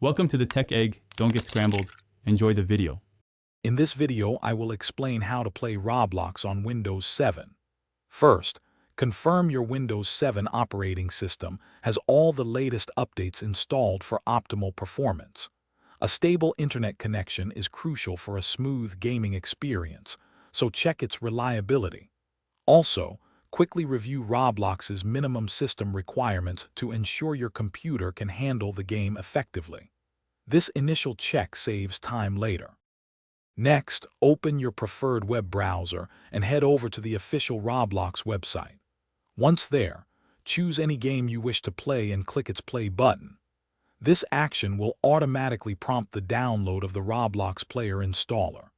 Welcome to the Tech Egg. Don't get scrambled. Enjoy the video. In this video, I will explain how to play Roblox on Windows 7. First, confirm your Windows 7 operating system has all the latest updates installed for optimal performance. A stable internet connection is crucial for a smooth gaming experience, so check its reliability. Also, quickly review Roblox's minimum system requirements to ensure your computer can handle the game effectively. This initial check saves time later. Next, open your preferred web browser and head over to the official Roblox website. Once there, choose any game you wish to play and click its play button. This action will automatically prompt the download of the Roblox player installer.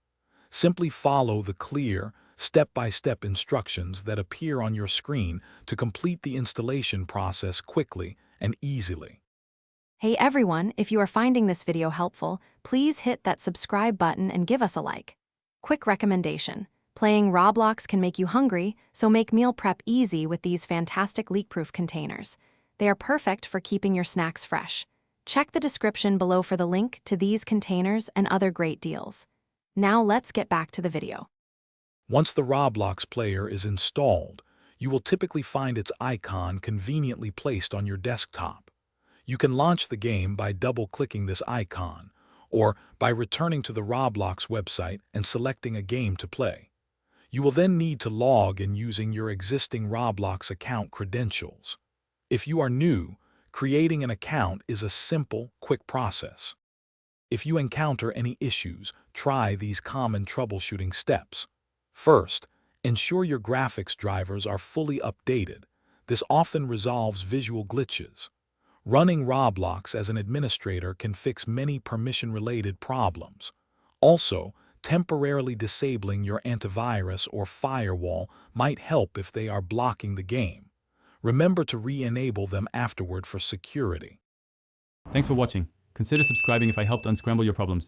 Simply follow the clear, step-by-step instructions that appear on your screen to complete the installation process quickly and easily. Hey everyone, if you are finding this video helpful, please hit that subscribe button and give us a like. Quick recommendation. Playing Roblox can make you hungry, so make meal prep easy with these fantastic leak-proof containers. They are perfect for keeping your snacks fresh. Check the description below for the link to these containers and other great deals. Now let's get back to the video. Once the Roblox player is installed, you will typically find its icon conveniently placed on your desktop. You can launch the game by double-clicking this icon, or by returning to the Roblox website and selecting a game to play. You will then need to log in using your existing Roblox account credentials. If you are new, creating an account is a simple, quick process. If you encounter any issues, try these common troubleshooting steps. First, ensure your graphics drivers are fully updated. This often resolves visual glitches. Running Roblox as an administrator can fix many permission-related problems. Also, temporarily disabling your antivirus or firewall might help if they are blocking the game. Remember to re-enable them afterward for security. Thanks for watching. Consider subscribing if I helped unscramble your problems.